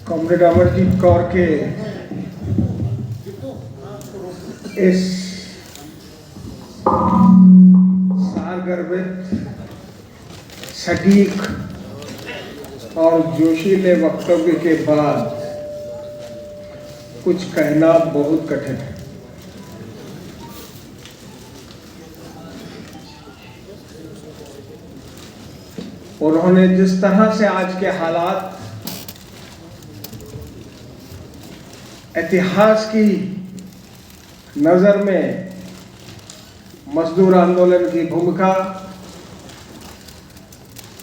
Comrade Amarjit Kaur के इस सारगर्भित, सटीक और जोशीले वक्तव्य के बाद कुछ कहना बहुत कठिन है। उन्होंने जिस तरह से आज के हालात, इतिहास की नजर में मजदूर आंदोलन की भूमिका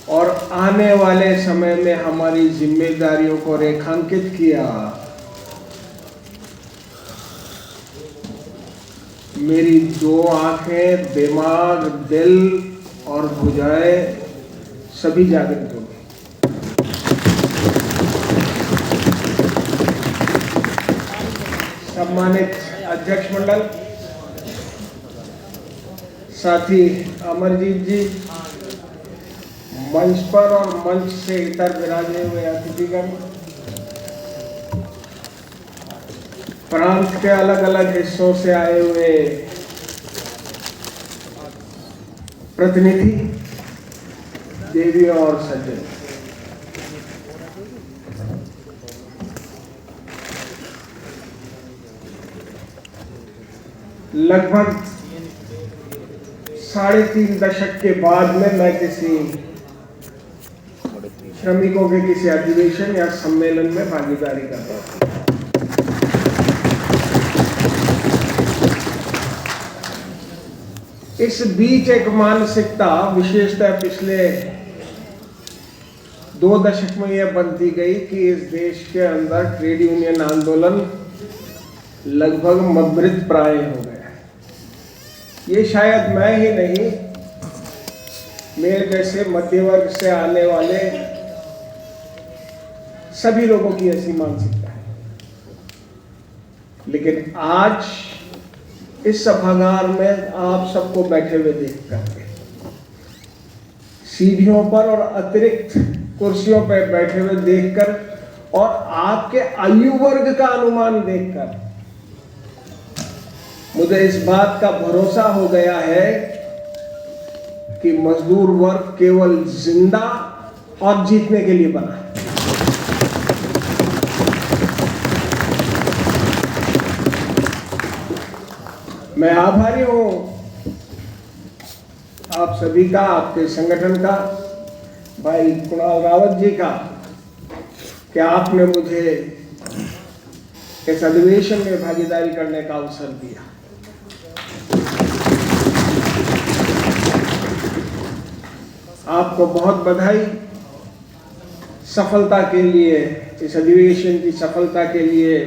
और आने वाले समय में हमारी जिम्मेदारियों को रेखांकित किया, मेरी दो आंखें, दिमाग, दिल और भुजाएं सभी जागृत हो गई। सम्मानित अध्यक्ष मंडल, साथी अमरजीत जी, मंच पर और मंच से इतर विराजे हुए अतिथिगण, प्रांत के अलग अलग हिस्सों से आए हुए प्रतिनिधि, देवियों और सज्जन, लगभग 3.5 दशक के बाद में मैं किसी श्रमिकों के किसी अधिवेशन या सम्मेलन में भागीदारी कर रहा हूं। इस बीच एक मानसिकता, विशेषतः पिछले 2 दशक में यह बनती गई कि इस देश के अंदर ट्रेड यूनियन आंदोलन लगभग मृत प्राय हो गया। ये शायद मैं ही नहीं, मेरे जैसे मध्य वर्ग से आने वाले सभी लोगों की ऐसी मानसिकता है। लेकिन आज इस सभागार में आप सबको बैठे हुए देख करके, सीढ़ियों पर और अतिरिक्त कुर्सियों पर बैठे हुए देखकर और आपके आयु वर्ग का अनुमान देखकर मुझे इस बात का भरोसा हो गया है कि मजदूर वर्ग केवल जिंदा और जीतने के लिए बना है। मैं आभारी हूं आप सभी का, आपके संगठन का, भाई कुणाल रावत जी का, कि आपने मुझे इस अधिवेशन में भागीदारी करने का अवसर दिया। आपको बहुत बधाई। सफलता के लिए, इस अधिवेशन की सफलता के लिए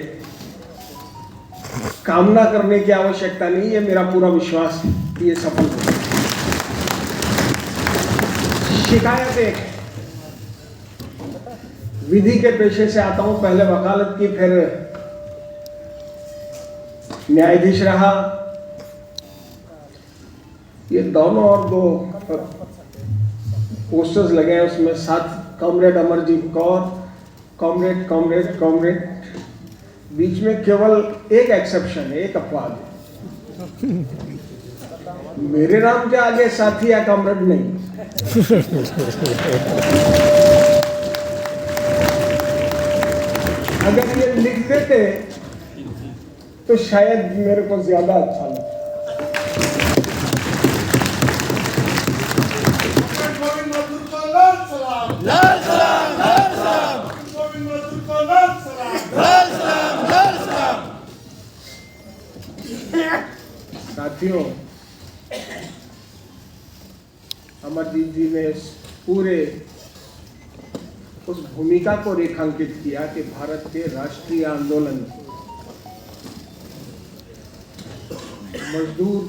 कामना करने की आवश्यकता नहीं है, मेरा पूरा विश्वास है कि ये सफल होगा। शिकायत एक है, विधि के पेशे से आता हूं, पहले वकालत की, फिर न्यायाधीश रहा। ये दोनों और 2 पोस्टर्स लगे हैं, उसमें 7 comrade Amarjit Kaur, comrade comrade comrade, बीच में केवल एक एक्सेप्शन है, एक अपवाद है, मेरे नाम के आगे साथी या कॉमरेड नहीं। अगर ये लिख देते तो शायद मेरे को ज्यादा अच्छा लगता। साथियों, अमरजीत जी ने पूरे उस भूमिका को रेखांकित किया कि भारत के राष्ट्रीय आंदोलन, मजदूर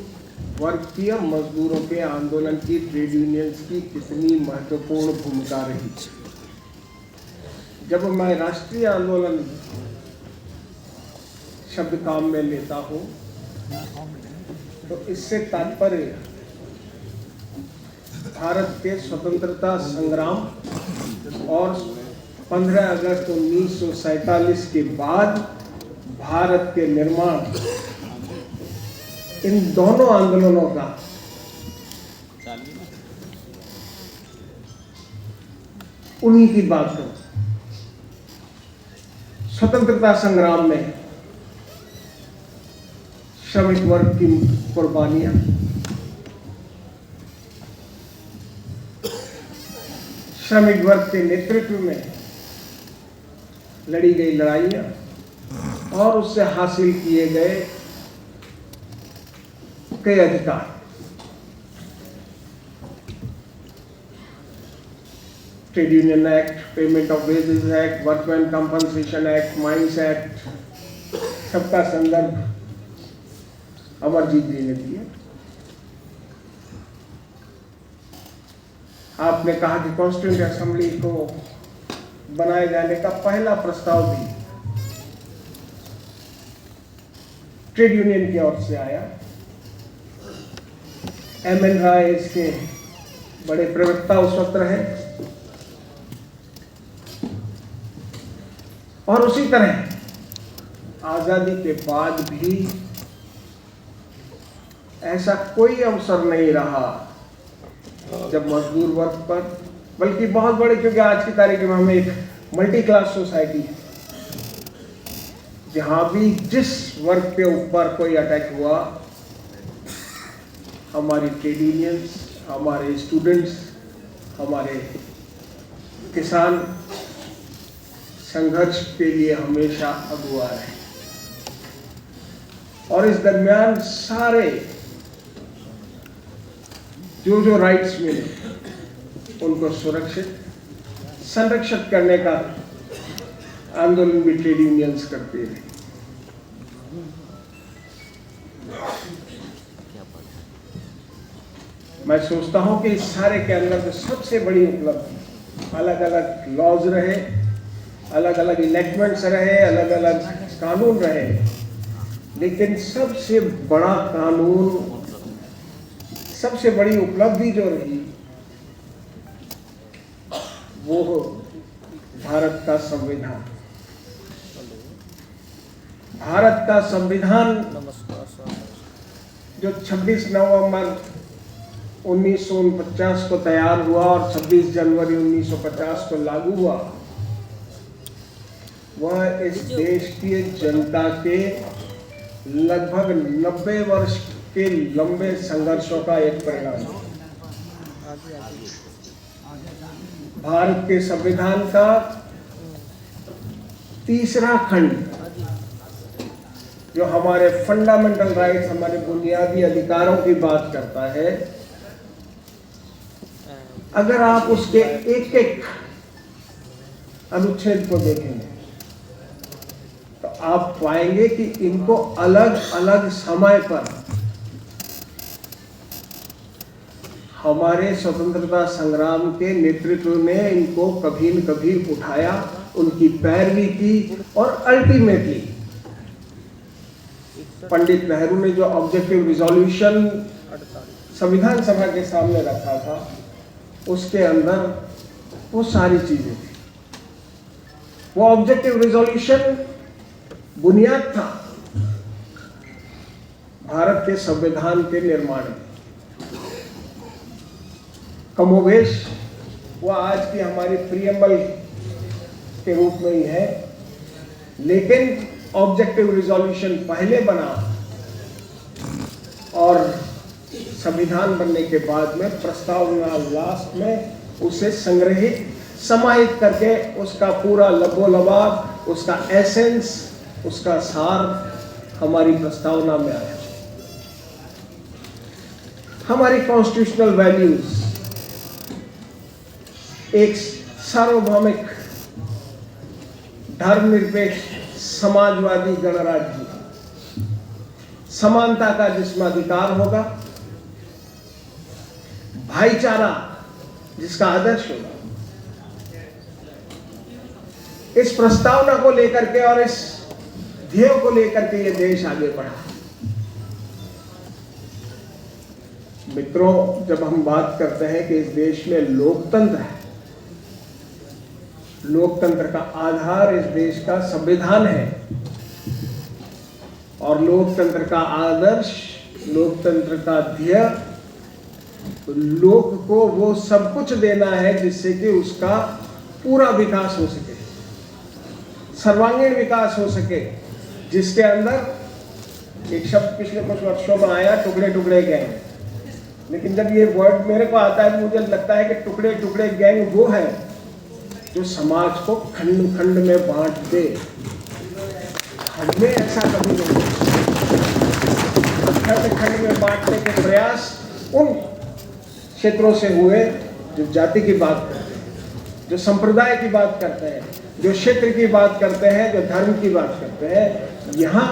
वर्ग की, मजदूरों के आंदोलन की, ट्रेड यूनियंस की कितनी महत्वपूर्ण भूमिका रही। जब मैं राष्ट्रीय आंदोलन शब्द काम में लेता हूं तो इससे तात्पर्य भारत के स्वतंत्रता संग्राम और 15 अगस्त 1947 के बाद भारत के निर्माण, इन दोनों आंदोलनों का उन्हीं की बात करूं। स्वतंत्रता संग्राम में श्रमिक वर्ग की कुर्बानियां, श्रमिक वर्ग के नेतृत्व में लड़ी गई लड़ाइयां और उससे हासिल किए गए कई अधिकार, trade union act, payment of wages act, workman compensation act, mines act, सबका संदर्भ अमरजीत जी ने दिया। आपने कहा कि कॉन्स्टिट्यूएंट असेंबली को बनाए जाने का पहला प्रस्ताव भी ट्रेड यूनियन की ओर से आया। एम.एन. राय इसके बड़े प्रवक्ता उस वक्त रहे और उसी तरह आजादी के बाद भी ऐसा कोई अवसर नहीं रहा जब मजदूर वर्ग पर, बल्कि बहुत बड़े, क्योंकि आज की तारीख में हमें एक मल्टी क्लास सोसाइटी है, जहां भी जिस वर्ग के ऊपर कोई अटैक हुआ, हमारी ट्रेड यूनियंस, हमारे स्टूडेंट्स, हमारे किसान संघर्ष के लिए हमेशा अगुआ रहे और इस दरमियान सारे जो राइट्स मिले उनको सुरक्षित संरक्षित करने का आंदोलन भी ट्रेड यूनियंस करते रहे। मैं सोचता हूं कि इस सारे के अंदर जो सबसे बड़ी उपलब्धि, अलग अलग लॉज रहे, अलग अलग इलेक्टमेंट्स रहे, अलग अलग कानून रहे, लेकिन सबसे बड़ा कानून, सबसे बड़ी उपलब्धि जो रही वो भारत का संविधान। भारत का संविधान जो 26 नवंबर 1949 को तैयार हुआ और 26 जनवरी 1950 को लागू हुआ, वह इस देश की जनता के लगभग 90 वर्ष के लंबे संघर्षों का एक परिणाम है। भारत के संविधान का तीसरा खंड जो हमारे फंडामेंटल राइट्स, हमारे बुनियादी अधिकारों की बात करता है, अगर आप उसके एक एक अनुच्छेद को देखेंगे तो आप पाएंगे कि इनको अलग अलग समय पर हमारे स्वतंत्रता संग्राम के नेतृत्व ने इनको कभी न कभी उठाया, उनकी पैरवी की और अल्टीमेटली पंडित नेहरू ने जो ऑब्जेक्टिव रिजोल्यूशन संविधान सभा के सामने रखा था, उसके अंदर वो सारी चीजें थी। वो ऑब्जेक्टिव रिजोल्यूशन बुनियाद था भारत के संविधान के निर्माण में। कमोवेश वो आज की हमारी प्रियम्बल के रूप में ही है, लेकिन ऑब्जेक्टिव रिजोल्यूशन पहले बना और संविधान बनने के बाद में प्रस्तावना लास्ट में उसे संग्रहित, समाहित करके उसका पूरा लबोलबाब, उसका एसेंस, उसका सार हमारी प्रस्तावना में आया। हमारी कॉन्स्टिट्यूशनल वैल्यूज एक सार्वभौमिक, धर्मनिरपेक्ष, समाजवादी गणराज्य, समानता का जिसमें अधिकार होगा, भाईचारा जिसका आदर्श होगा, इस प्रस्तावना को लेकर के और इस ध्येय को लेकर के ये देश आगे बढ़ा। मित्रों, जब हम बात करते हैं कि इस देश में लोकतंत्र है, लोकतंत्र का आधार इस देश का संविधान है और लोकतंत्र का आदर्श, लोकतंत्र का ध्येय लोक को वो सब कुछ देना है जिससे कि उसका पूरा विकास हो सके, सर्वांगीण विकास हो सके, जिसके अंदर एक शब्द पिछले कुछ वर्षों में आया, टुकड़े टुकड़े गैंग। लेकिन जब ये वर्ड मेरे को आता है तो मुझे लगता है कि टुकड़े टुकड़े गैंग वो है जो समाज को खंड खंड में बांट दे। हमने ऐसा कभी नहीं, खंड खंड में बांटने के प्रयास उन क्षेत्रों से हुए जो जाति की बात करते हैं, जो संप्रदाय की बात करते हैं, जो क्षेत्र की बात करते हैं, जो धर्म की बात करते हैं। यहाँ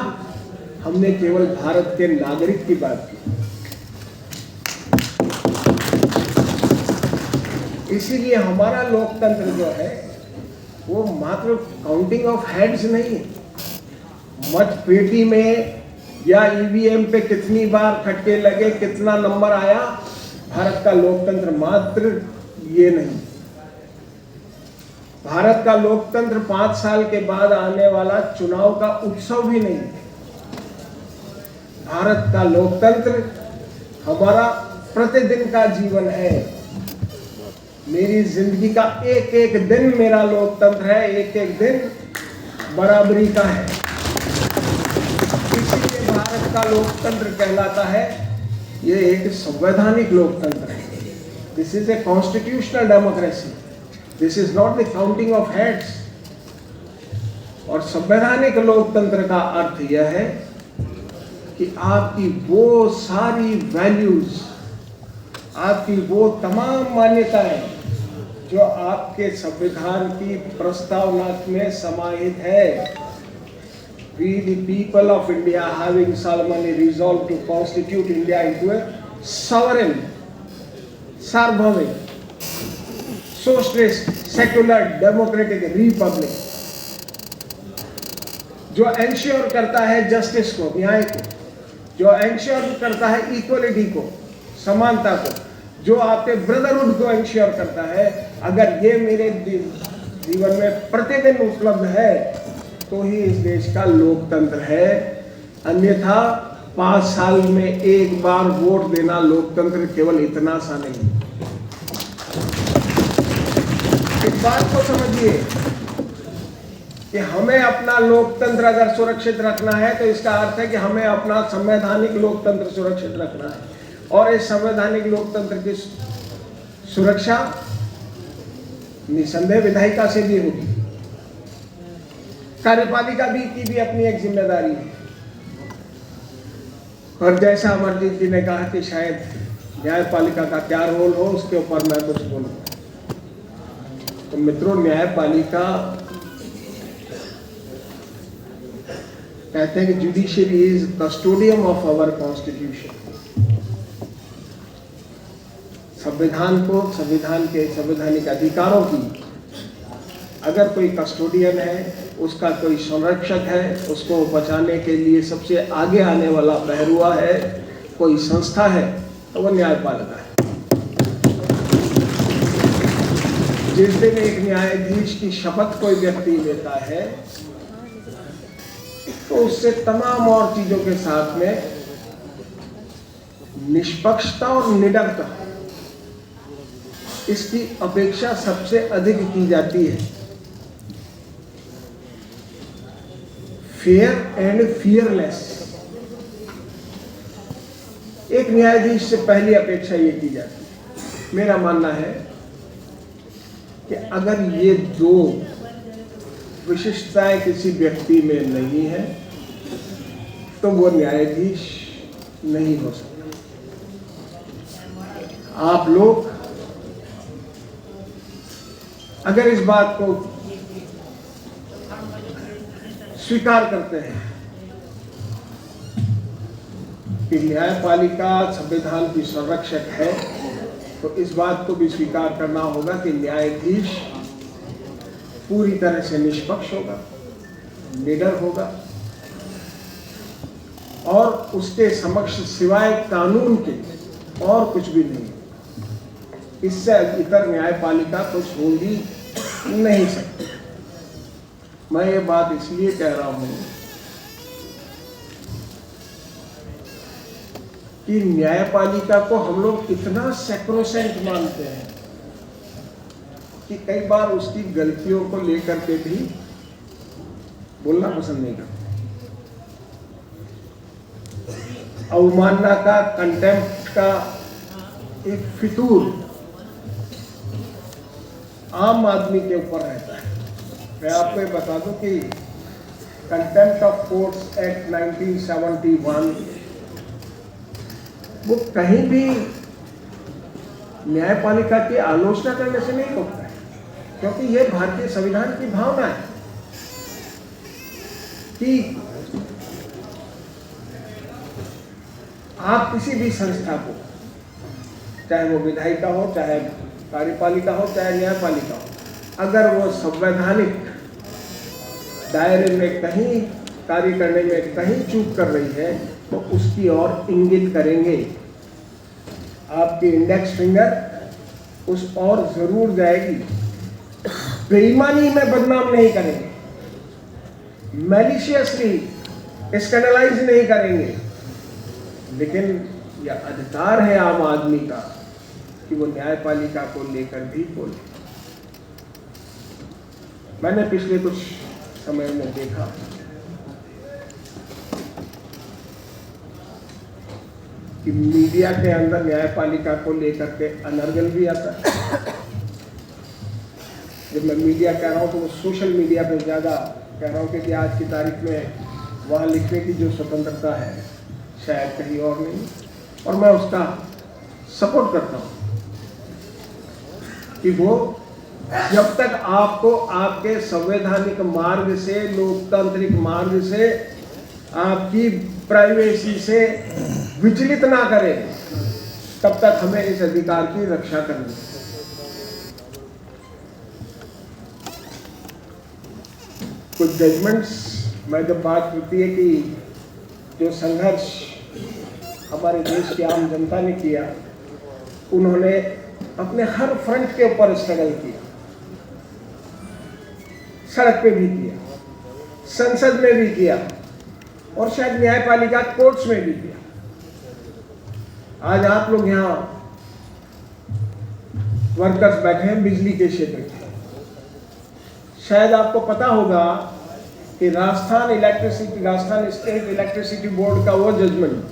हमने केवल भारत के नागरिक की बात की। इसीलिए हमारा लोकतंत्र जो है वो मात्र काउंटिंग ऑफ हेड्स नहीं है, मत पेटी में या ईवीएम पे कितनी बार खटके लगे, कितना नंबर आया, भारत का लोकतंत्र मात्र ये नहीं। भारत का लोकतंत्र 5 साल के बाद आने वाला चुनाव का उत्सव भी नहीं। भारत का लोकतंत्र हमारा प्रतिदिन का जीवन है। मेरी जिंदगी का एक एक दिन मेरा लोकतंत्र है, एक एक दिन बराबरी का है। इसीलिए भारत का लोकतंत्र कहलाता है, ये एक संवैधानिक लोकतंत्र है। This is a constitutional democracy, this is not the counting of heads. और संवैधानिक लोकतंत्र का अर्थ यह है कि आपकी वो सारी वैल्यूज, आपकी वो तमाम मान्यताएं जो आपके संविधान की प्रस्तावना में समाहित है। We the people of India having solemnly resolved to constitute India into a sovereign, सार्वभौमिक, socialist, secular, democratic republic, जो एंश्योर करता है जस्टिस को, न्याय को, जो एंश्योर करता है इक्वलिटी को, समानता को, जो आपके ब्रदरहुड को एंश्योर करता है। अगर ये मेरे जीवन में प्रतिदिन उपलब्ध है तो ही इस देश का लोकतंत्र है। अन्यथा 5 साल में एक बार वोट देना लोकतंत्र केवल इतना सा नहीं। इस बात को समझिए कि हमें अपना लोकतंत्र अगर सुरक्षित रखना है तो इसका अर्थ है कि हमें अपना संवैधानिक लोकतंत्र सुरक्षित रखना है। और इस संवैधानिक लोकतंत्र की सुरक्षा निसंदेह विधायिका से भी होगी, कार्यपालिका की भी अपनी एक जिम्मेदारी है। और जैसा अमरजीत जी ने कहा कि शायद न्यायपालिका का क्या रोल हो, उसके ऊपर मैं कुछ बोलूंगा। तो मित्रों, न्यायपालिका कहते हैं कि judiciary is custodian of our constitution. संविधान को, संविधान के संवैधानिक अधिकारों की अगर कोई कस्टोडियन है, उसका कोई संरक्षक है, उसको बचाने के लिए सबसे आगे आने वाला पहरुआ है, कोई संस्था है, तो वो न्यायपालिका है। जिस दिन एक न्यायाधीश की शपथ कोई व्यक्ति लेता है तो उससे तमाम और चीजों के साथ में निष्पक्षता और निडरता, इसकी अपेक्षा सबसे अधिक की जाती है। फेयर एंड फियरलेस, एक न्यायाधीश से पहली अपेक्षा ये की जाती है। मेरा मानना है कि अगर ये दो विशिष्टताएं किसी व्यक्ति में नहीं है तो वो न्यायाधीश नहीं हो सकता। आप लोग अगर इस बात को स्वीकार करते हैं कि न्यायपालिका संविधान की संरक्षक है, तो इस बात को भी स्वीकार करना होगा कि न्यायाधीश पूरी तरह से निष्पक्ष होगा, निडर होगा और उसके समक्ष सिवाय कानून के और कुछ भी नहीं। इससे इतर न्यायपालिका कुछ होगी नहीं सकते। मैं ये बात इसलिए कह रहा हूं कि न्यायपालिका को हम लोग इतना सैक्रोसेंट मानते हैं कि कई बार उसकी गलतियों को लेकर के भी बोलना पसंद नहीं करते। अवमानना का, कंटेम्प्ट का एक फितूर आम आदमी के ऊपर रहता है। मैं आपको ये बता दूं कि कंटेम्प्ट ऑफ कोर्ट्स एक्ट 1971 वो कहीं भी न्यायपालिका की आलोचना करने से नहीं रोकता है, क्योंकि यह भारतीय संविधान की भावना है कि आप किसी भी संस्था को, चाहे वो विधायिका हो, चाहे कार्यपालिका हो, चाहे न्यायपालिका हो, अगर वो संवैधानिक दायरे में कहीं कार्य करने में कहीं चूक कर रही है तो उसकी ओर इंगित करेंगे। आपकी इंडेक्स फिंगर उस ओर जरूर जाएगी। बेईमानी में बदनाम नहीं करेंगे, मैलिशियसली स्कैंडलाइज नहीं करेंगे, लेकिन यह अधिकार है आम आदमी का कि वो न्यायपालिका को लेकर भी बोले। मैंने पिछले कुछ समय में देखा कि मीडिया के अंदर न्यायपालिका को लेकर के अनर्गल भी आता है। जब मैं मीडिया कह रहा हूँ तो वो सोशल मीडिया पे ज़्यादा कह रहा हूँ, क्योंकि आज की तारीख में वहाँ लिखने की जो स्वतंत्रता है शायद कहीं और नहीं, और मैं उसका सपोर्ट करता हूँ कि वो जब तक आपको आपके संवैधानिक मार्ग से, लोकतांत्रिक मार्ग से, आपकी प्राइवेसी से विचलित ना करे, तब तक हमें इस अधिकार की रक्षा करनी है। कुछ जजमेंट्स में जब बात होती है कि जो संघर्ष हमारे देश की आम जनता ने किया, उन्होंने अपने हर फ्रंट के ऊपर स्ट्रगल किया, सड़क पे भी किया, संसद में भी किया, और शायद न्यायपालिका कोर्ट्स में भी किया। आज आप लोग यहाँ वर्कर्स बैठे हैं बिजली के क्षेत्र में। शायद आपको पता होगा कि राजस्थान स्टेट इलेक्ट्रिसिटी बोर्ड का वो judgement,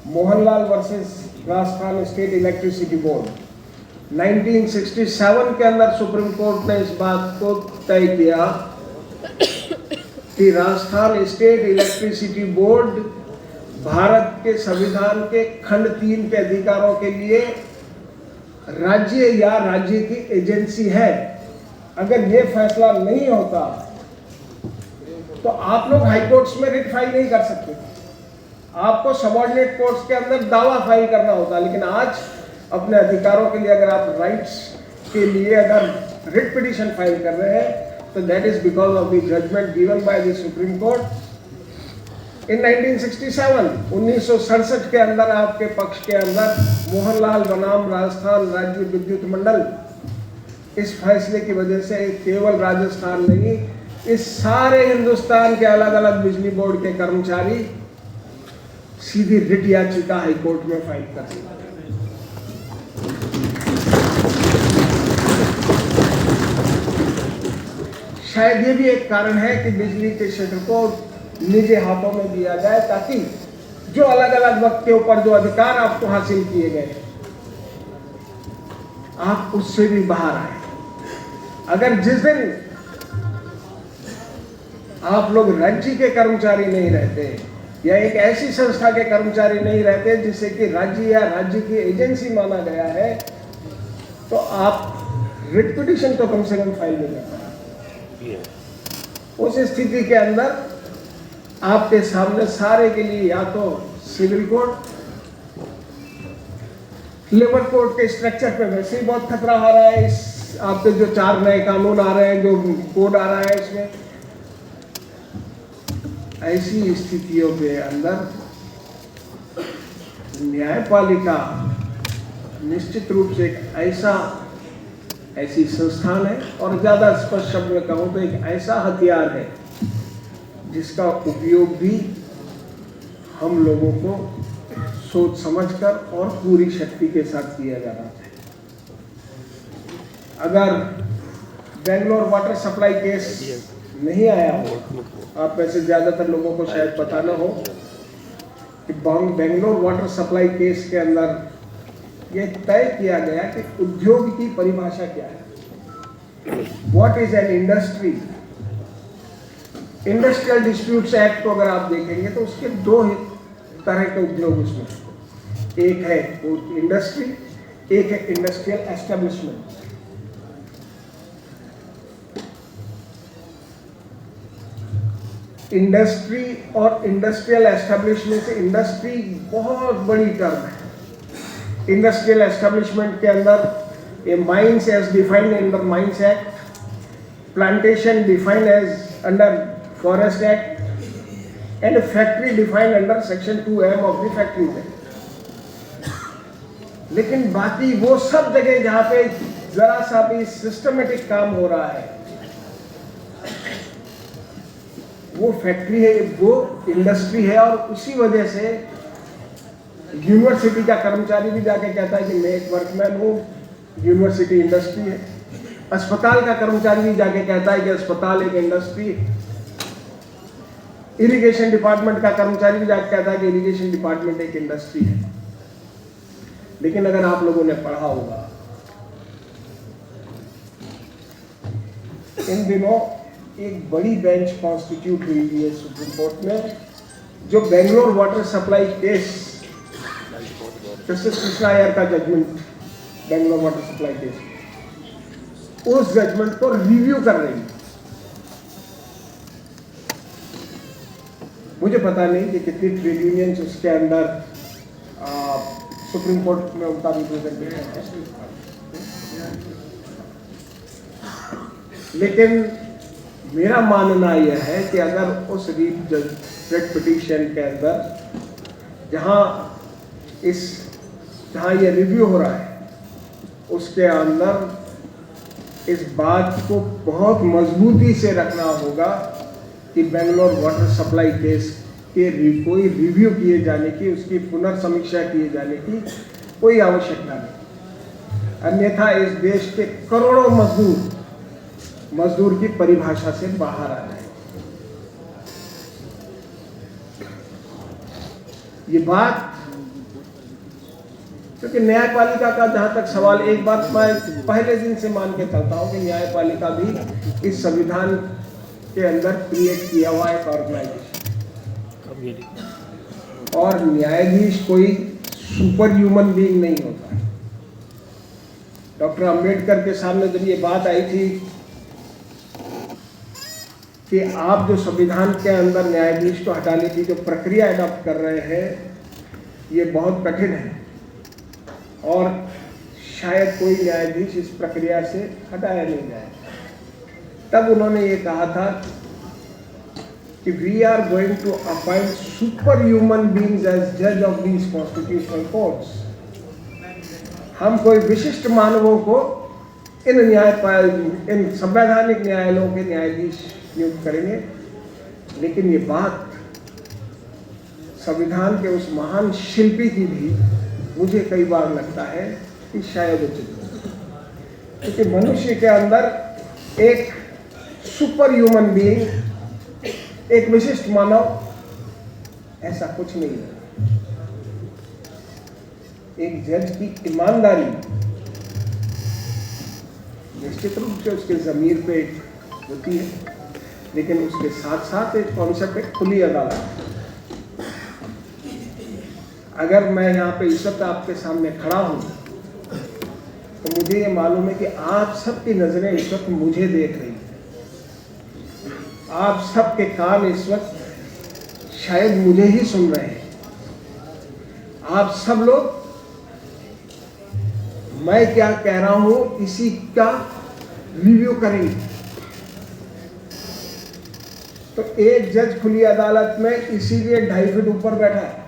Mohanlal versus Rajasthan state electricity board, 1967 के अंदर सुप्रीम कोर्ट ने इस बात को तय किया कि Rajasthan state electricity board Bharat के संविधान के खंड 3 के अधिकारों के लिए राज्य या राज्य की एजेंसी है। अगर ये फैसला नहीं होता तो आप लोग हाई कोर्ट्स में रिट फाइल नहीं कर सकते, आपको सबऑर्डिनेट कोर्ट्स के अंदर दावा फाइल करना होता। लेकिन आज अपने अधिकारों के लिए अगर आप राइट्स के लिए अगर रिट पिटीशन फाइल कर रहे हैं तो that is because of the judgment given by the Supreme Court in 1967 के अंदर। आपके पक्ष के अंदर मोहनलाल बनाम राजस्थान राज्य विद्युत मंडल, इस फैसले की वजह से केवल राजस्थान नहीं, इस सारे हिंदुस्तान के अलग अलग बिजली बोर्ड के कर्मचारी सीधी रिट याचिका हाईकोर्ट में फाइल कर सकते हैं। शायद ये भी एक कारण है कि बिजली के क्षेत्र को निजी हाथों में दिया जाए, ताकि जो अलग अलग वक्त के ऊपर जो अधिकार आपको हासिल किए गए आप उससे भी बाहर आए। अगर जिस दिन आप लोग राज्य के कर्मचारी नहीं रहते या एक ऐसी संस्था के कर्मचारी नहीं रहते जिसे कि राज्य या राज्य की एजेंसी माना गया है, तो आप रिट पिटीशन तो कम से कम फाइल नहीं कर पाए। उस स्थिति के अंदर आपके सामने सारे के लिए या तो सिविल कोर्ट, लेबर कोर्ट के स्ट्रक्चर पे वैसे ही बहुत खतरा आ रहा है। इस आपके जो 4 नए कानून आ रहे हैं, जो कोड आ रहा है, इसमें ऐसी स्थितियों के अंदर न्यायपालिका निश्चित रूप से एक ऐसा ऐसी संस्थान है, और ज़्यादा स्पष्ट शब्द में कहूँ तो एक ऐसा हथियार है जिसका उपयोग भी हम लोगों को सोच समझकर और पूरी शक्ति के साथ किया जाना चाहिए। अगर बेंगलोर वाटर सप्लाई केस नहीं आया हो, आप में से ज़्यादातर लोगों को शायद पता न हो कि बेंगलोर वाटर सप्लाई केस के अंदर यह तय किया गया कि उद्योग की परिभाषा क्या है। What is an industry? Industrial disputes act को अगर आप देखेंगे तो उसके दो तरह के उद्योग उसमें, एक है इंडस्ट्री, एक है इंडस्ट्रियल एस्टेब्लिशमेंट। इंडस्ट्री और इंडस्ट्रियल एस्टेब्लिशमेंट से, इंडस्ट्री बहुत बड़ी टर्म है। इंडस्ट्रियल एस्टेब्लिशमेंट के अंदर a mines as defined under mines act, plantation defined as under forest act and factory defined under section 2M of the factories act. लेकिन बाकी वो सब जगह जहां पे जरा सा भी सिस्टमेटिक काम हो रहा है वो फैक्ट्री है, वो इंडस्ट्री है। और उसी वजह से यूनिवर्सिटी का कर्मचारी भी जाके कहता है कि मैं एक वर्कमैन हूँ, यूनिवर्सिटी इंडस्ट्री है। अस्पताल का कर्मचारी भी जाके कहता है कि अस्पताल एक इंडस्ट्री है। इरिगेशन डिपार्टमेंट का कर्मचारी भी जाके कहता है कि इरिगेशन डिपार्टमेंट एक इंडस्ट्री है। लेकिन अगर आप लोगों ने पढ़ा होगा, इन दिनों एक बड़ी बेंच कॉन्स्टिट्यूट हुई है सुप्रीम कोर्ट में, जो Bangalore water supply case, justice Krishna Iyer का judgment, Bangalore water supply case, उस जजमेंट को रिव्यू कर रही है। मुझे पता नहीं कि कितनी ट्रेड यूनियंस उसके अंदर सुप्रीम कोर्ट में उनका रिप्रेजेंटेशन है, लेकिन मेरा मानना यह है कि अगर उस रेट पिटीशन के अंदर जहां ये रिव्यू हो रहा है उसके अंदर इस बात को बहुत मजबूती से रखना होगा कि बेंगलोर वाटर सप्लाई केस के कोई रिव्यू किए जाने की, उसकी पुनर्समीक्षा किए जाने की कोई आवश्यकता नहीं। अन्यथा इस देश के करोड़ों मजदूर की परिभाषा से बाहर आ जाए। ये बात, क्योंकि न्यायपालिका का जहां तक सवाल, एक बात मैं पहले दिन से मान के चलता हूं कि न्यायपालिका भी इस संविधान के अंदर क्रिएट किया हुआ एक ऑर्गेनाइजेशन, और न्यायाधीश कोई सुपर ह्यूमन बीइंग नहीं होता। डॉक्टर अंबेडकर के सामने जब ये बात आई थी कि आप जो संविधान के अंदर न्यायाधीश को हटाने की जो प्रक्रिया अडॉप्ट कर रहे हैं ये बहुत कठिन है और शायद कोई न्यायाधीश इस प्रक्रिया से हटाया नहीं जाए, तब उन्होंने ये कहा था कि we are going to appoint super human beings as जज ऑफ दीज कॉन्स्टिट्यूशनल कोर्ट्स। हम कोई विशिष्ट मानवों को इन संवैधानिक न्यायालयों के न्यायाधीश नियुक्त करेंगे। लेकिन ये बात संविधान के उस महान शिल्पी की भी मुझे कई बार लगता है कि शायद उचित है, क्योंकि मनुष्य के अंदर एक सुपर ह्यूमन बीइंग, एक विशिष्ट मानव, ऐसा कुछ नहीं है। एक जज की ईमानदारी निश्चित रूप से उसके ज़मीर पे होती है, लेकिन उसके साथ साथ एक कॉन्सेप्ट है खुली अदालत। अगर मैं यहाँ पे इस वक्त आपके सामने खड़ा हूँ तो मुझे ये मालूम है कि आप सबकी नज़रें इस वक्त मुझे देख रही हैं, आप सबके कान इस वक्त शायद मुझे ही सुन रहे हैं। आप सब लोग मैं क्या कह रहा हूं इसी का रिव्यू करेंगे। तो एक जज खुली अदालत में इसीलिए 2.5 फीट ऊपर बैठा है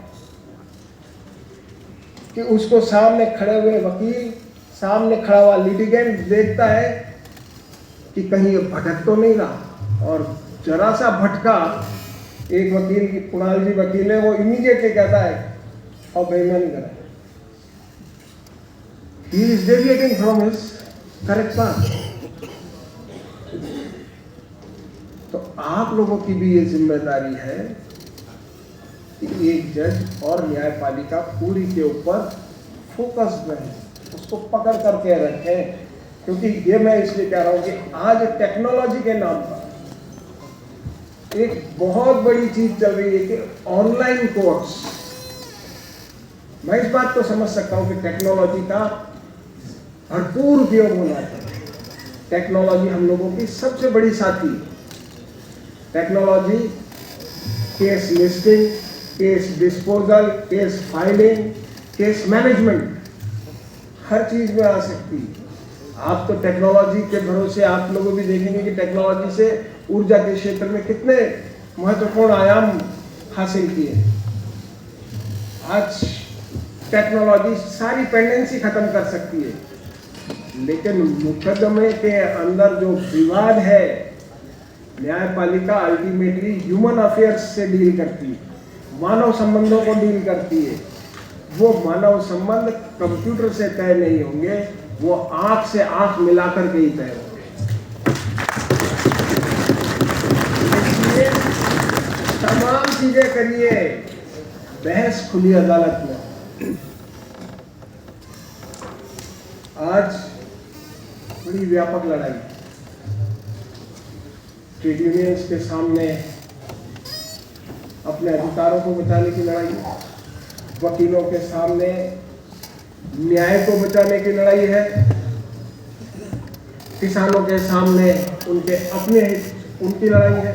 कि उसको सामने खड़े हुए वकील सामने खड़ा हुआ लिटिगेंट देखता है कि कहीं ये भटक तो नहीं रहा, और जरा सा भटका, एक वकील, कुणाल जी वकील है, वो इमीडिएटली कहता है और बेईमानी करा, he is deviating from his correct path. तो आप लोगों की भी ये जिम्मेदारी है कि एक जज और न्यायपालिका पूरी के ऊपर फोकस्ड रहे, उसको पकड़ करके रखें। क्योंकि ये मैं इसलिए कह रहा हूं कि आज टेक्नोलॉजी के नाम पर एक बहुत बड़ी चीज चल रही है कि ऑनलाइन कोर्स। मैं इस बात को समझ सकता हूं कि टेक्नोलॉजी का भरपूर उपयोग होना चाहिए। टेक्नोलॉजी हम लोगों की सबसे बड़ी साथी है। Technology case listing, case disposal, case filing, case management, हर चीज में आ सकती है। आप तो टेक्नोलॉजी के भरोसे आप लोगों भी देखेंगे कि टेक्नोलॉजी से ऊर्जा के क्षेत्र में कितने महत्वपूर्ण आयाम हासिल किए। आज टेक्नोलॉजी सारी पेंडेंसी खत्म कर सकती है, लेकिन मुकदमे के अंदर जो विवाद है, न्यायपालिका अल्टीमेटली ह्यूमन अफेयर्स से डील करती है, मानव संबंधों को डील करती है। वो मानव संबंध कंप्यूटर से तय नहीं होंगे, वो आंख से आंख मिलाकर के ही तय होंगे। इसलिए तमाम चीजें करिए, बहस खुली अदालत में। आज बड़ी व्यापक लड़ाई, ट्रेड यूनियंस के सामने अपने अधिकारों को बचाने की लड़ाई, वकीलों के सामने न्याय को बचाने की लड़ाई है, किसानों के सामने उनके अपने उनकी लड़ाई है।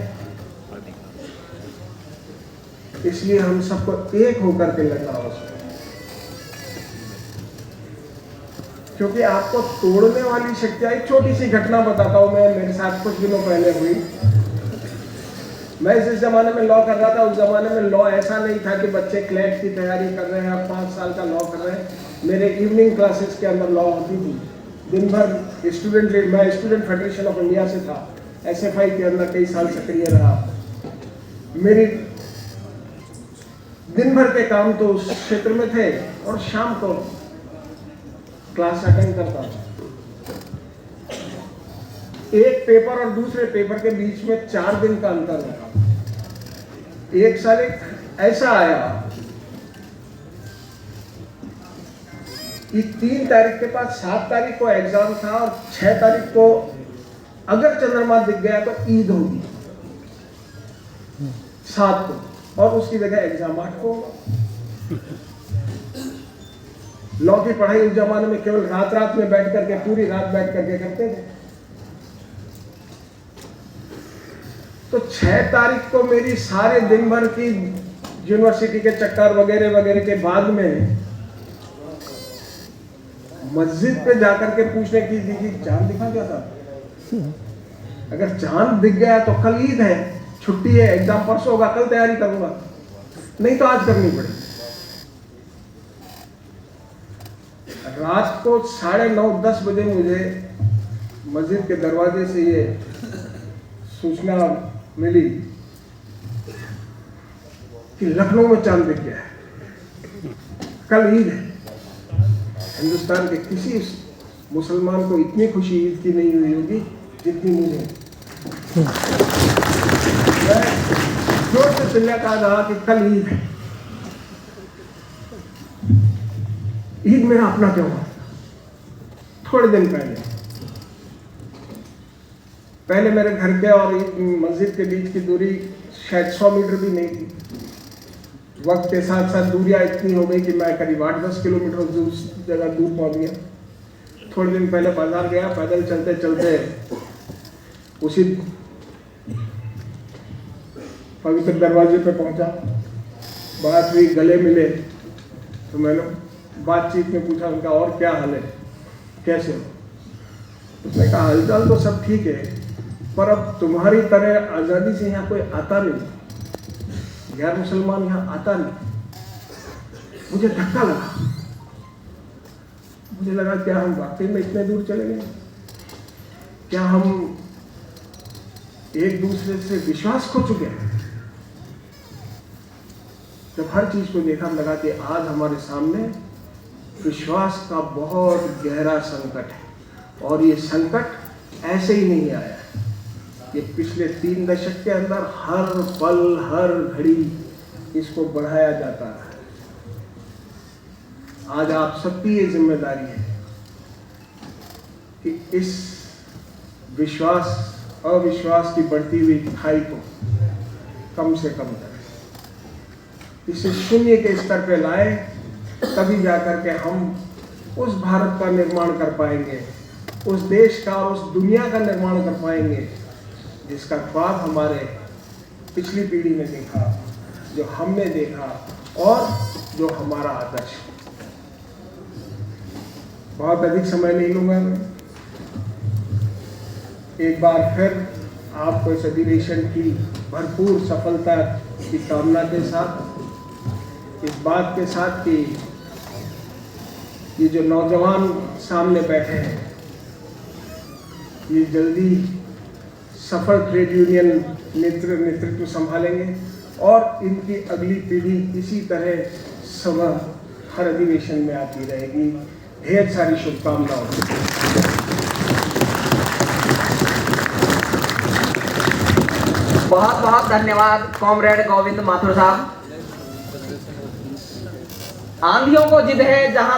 इसलिए हम सबको एक होकर के लड़ना होगा, क्योंकि आपको तोड़ने वाली शक्तियां। एक छोटी सी घटना बताता हूं मैं, मेरे साथ कुछ दिनों पहले हुई। मैं जिस जमाने में लॉ कर रहा था, उस जमाने में लॉ ऐसा नहीं था कि बच्चे क्लैट की तैयारी कर रहे हैं, 5 साल का लॉ कर रहे हैं। मेरे इवनिंग क्लासेस के अंदर लॉ होती थी, दिन भर स्टूडेंट लीड, मैं स्टूडेंट फेडरेशन ऑफ इंडिया से था, SFI के अंदर कई साल सक्रिय रहा। मेरी दिन भर के काम तो उस क्षेत्र में थे, और शाम को क्लास अटेंड करता था। एक पेपर और दूसरे पेपर के बीच में 4 दिन का अंतर होता। एक साल एक ऐसा आया कि 3 तारीख के पास 7 तारीख को एग्जाम था, और 6 तारीख को अगर चंद्रमा दिख गया तो ईद होगी 7 को, और उसकी जगह एग्जाम 8 को होगा। लॉ की पढ़ाई उस जमाने में केवल रात में बैठ करके, पूरी रात बैठ करके करते थे। तो 6 तारीख को मेरी सारे दिन भर की यूनिवर्सिटी के चक्कर वगैरह वगैरह के बाद में मस्जिद पे जाकर के पूछने की थी कि चांद दिखा क्या था। अगर चांद दिख गया तो कल ईद है, छुट्टी है, एग्जाम परसों होगा, कल तैयारी करूंगा, नहीं तो आज करनी पड़ेगी। रात को 9:30-10 बजे मुझे मस्जिद के दरवाजे से ये सूचना मिली कि लखनऊ में चांद दिख गया है, कल ईद है। हिंदुस्तान के किसी मुसलमान को इतनी खुशी ईद की नहीं हुई होगी जितनी मुझे। मैं जोर से चिल्ला रहा कि कल ईद है। ईद मेरा अपना त्योहार। थोड़े दिन पहले मेरे घर के और मस्जिद के बीच की दूरी शायद 100 मीटर भी नहीं थी। वक्त के साथ साथ दूरियां इतनी हो गई कि मैं करीब 8-10 किलोमीटर उस जगह दूर पहुंच गया। थोड़े दिन पहले बाजार गया, पैदल चलते चलते उसी पवित्र दरवाजे पे पहुंचा, बात हुई, गले मिले। तो मैंने बातचीत में पूछा उनका, और क्या हाल है, कैसे हो? उसने कहा हालचाल तो सब ठीक है, पर अब तुम्हारी तरह आज़ादी से यहाँ कोई आता नहीं, गैर मुसलमान यहाँ आता नहीं। मुझे धक्का लगा, मुझे लगा क्या हम वाकई में इतने दूर चले गए? क्या हम एक दूसरे से विश्वास खो चुके हैं? जब हर चीज को देखा लगा कि आज हमारे सामने विश्वास का बहुत गहरा संकट है। और ये संकट ऐसे ही नहीं आया, ये पिछले 3 दशक के अंदर हर पल हर घड़ी इसको बढ़ाया जाता है। आज आप सबकी ये जिम्मेदारी है कि इस विश्वास अविश्वास की बढ़ती हुई खाई को कम से कम करें, इसे शून्य के स्तर पे लाए, तभी जाकर के हम उस भारत का निर्माण कर पाएंगे, उस देश का, उस दुनिया का निर्माण कर पाएंगे जिसका ख्वाब हमारे पिछली पीढ़ी ने देखा, जो हमने देखा और जो हमारा आदर्श है। बहुत अधिक समय नहीं लूंगा मैं। एक बार फिर आपको इस अधिवेशन की भरपूर सफलता की कामना के साथ, इस बात के साथ कि ये जो नौजवान सामने बैठे हैं ये जल्दी सफल ट्रेड यूनियन नेतृत्व संभालेंगे और इनकी अगली पीढ़ी इसी तरह समय हर अधिवेशन में आती रहेगी। ढेर सारी शुभकामनाएं। बहुत बहुत धन्यवाद कॉमरेड गोविंद माथुर साहब। आंधियों को जिद है जहां